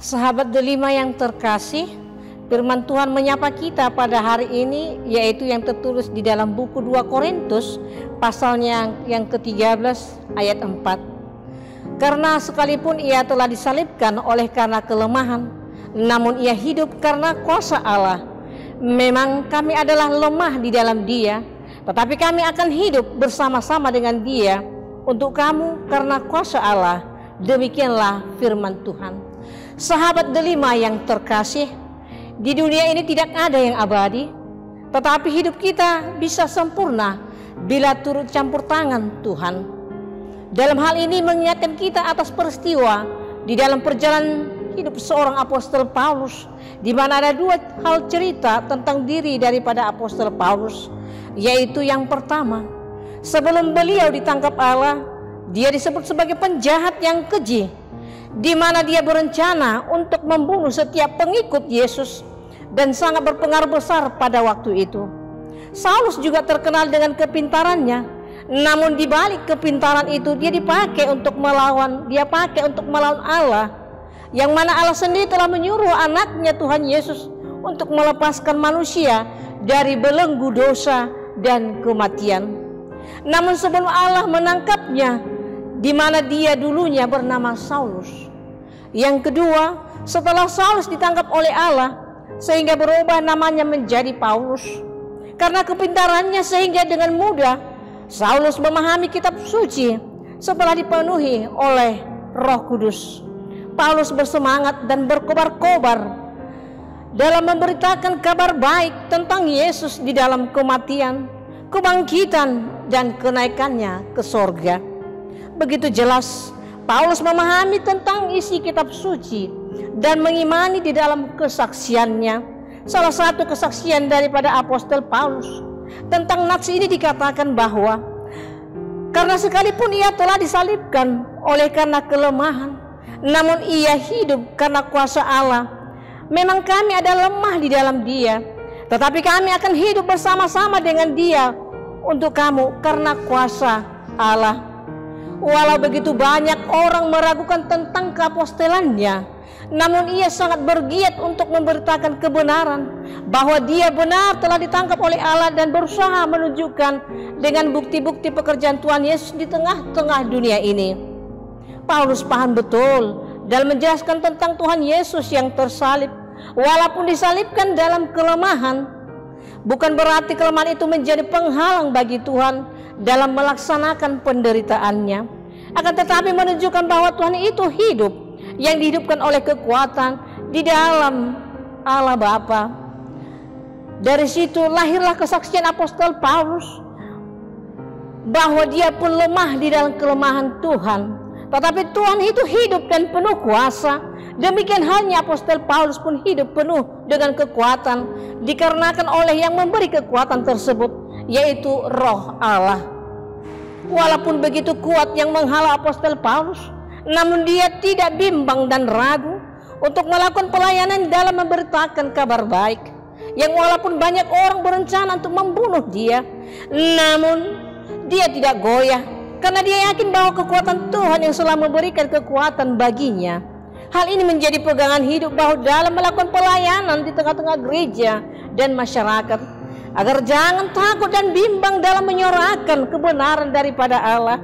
Sahabat delima yang terkasih, firman Tuhan menyapa kita pada hari ini, yaitu yang tertulis di dalam buku 2 Korintus pasalnya yang ke-13 ayat 4. Karena sekalipun ia telah disalibkan oleh karena kelemahan, namun ia hidup karena kuasa Allah. Memang kami adalah lemah di dalam Dia, tetapi kami akan hidup bersama-sama dengan Dia untuk kamu karena kuasa Allah. Demikianlah firman Tuhan. Sahabat delima yang terkasih, di dunia ini tidak ada yang abadi, tetapi hidup kita bisa sempurna bila turut campur tangan Tuhan. Dalam hal ini mengingatkan kita atas peristiwa di dalam perjalanan hidup seorang apostol Paulus, di mana ada 2 hal cerita tentang diri daripada apostol Paulus, yaitu yang pertama, sebelum beliau ditangkap Allah, dia disebut sebagai penjahat yang keji, di mana dia berencana untuk membunuh setiap pengikut Yesus dan sangat berpengaruh besar pada waktu itu. Saulus juga terkenal dengan kepintarannya, namun di balik kepintaran itu dia dipakai untuk melawan Allah, yang mana Allah sendiri telah menyuruh anaknya Tuhan Yesus untuk melepaskan manusia dari belenggu dosa dan kematian. Namun sebelum Allah menangkapnya, di mana dia dulunya bernama Saulus. Yang kedua, setelah Saulus ditangkap oleh Allah, sehingga berubah namanya menjadi Paulus. Karena kepintarannya sehingga dengan mudah Saulus memahami kitab suci setelah dipenuhi oleh Roh Kudus. Paulus bersemangat dan berkobar-kobar dalam memberitakan kabar baik tentang Yesus di dalam kematian, kebangkitan, dan kenaikannya ke sorga. Begitu jelas Paulus memahami tentang isi kitab suci dan mengimani di dalam kesaksiannya. Salah satu kesaksian daripada apostol Paulus tentang nats ini dikatakan bahwa karena sekalipun ia telah disalibkan oleh karena kelemahan, namun ia hidup karena kuasa Allah. Memang kami ada lemah di dalam Dia, tetapi kami akan hidup bersama-sama dengan Dia untuk kamu karena kuasa Allah. Walau begitu banyak orang meragukan tentang keapostolannya, namun ia sangat bergiat untuk memberitakan kebenaran bahwa dia benar telah ditangkap oleh Allah dan berusaha menunjukkan dengan bukti-bukti pekerjaan Tuhan Yesus di tengah-tengah dunia ini. Paulus paham betul dalam menjelaskan tentang Tuhan Yesus yang tersalib. Walaupun disalibkan dalam kelemahan, bukan berarti kelemahan itu menjadi penghalang bagi Tuhan dalam melaksanakan penderitaannya, akan tetapi menunjukkan bahwa Tuhan itu hidup, yang dihidupkan oleh kekuatan di dalam Allah Bapa. Dari situ lahirlah kesaksian apostol Paulus bahwa dia pun lemah di dalam kelemahan Tuhan, tetapi Tuhan itu hidup dan penuh kuasa. Demikian halnya apostol Paulus pun hidup penuh dengan kekuatan, dikarenakan oleh yang memberi kekuatan tersebut, yaitu Roh Allah. Walaupun begitu kuat yang menghalau apostol Paulus, namun dia tidak bimbang dan ragu untuk melakukan pelayanan dalam memberitakan kabar baik, yang walaupun banyak orang berencana untuk membunuh dia, namun dia tidak goyah karena dia yakin bahwa kekuatan Tuhan yang selalu memberikan kekuatan baginya. Hal ini menjadi pegangan hidup bahwa dalam melakukan pelayanan di tengah-tengah gereja dan masyarakat, agar jangan takut dan bimbang dalam menyuarakan kebenaran daripada Allah.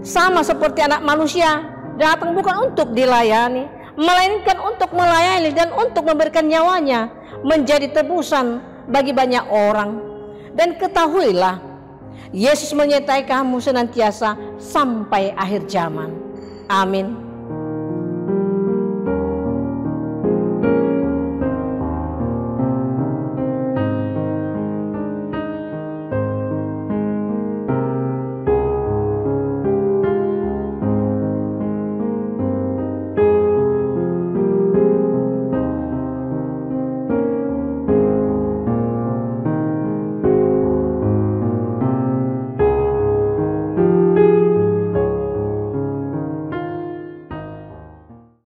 Sama seperti anak manusia datang bukan untuk dilayani, melainkan untuk melayani dan untuk memberikan nyawanya menjadi tebusan bagi banyak orang. Dan ketahuilah, Yesus menyertai kamu senantiasa sampai akhir zaman. Amin.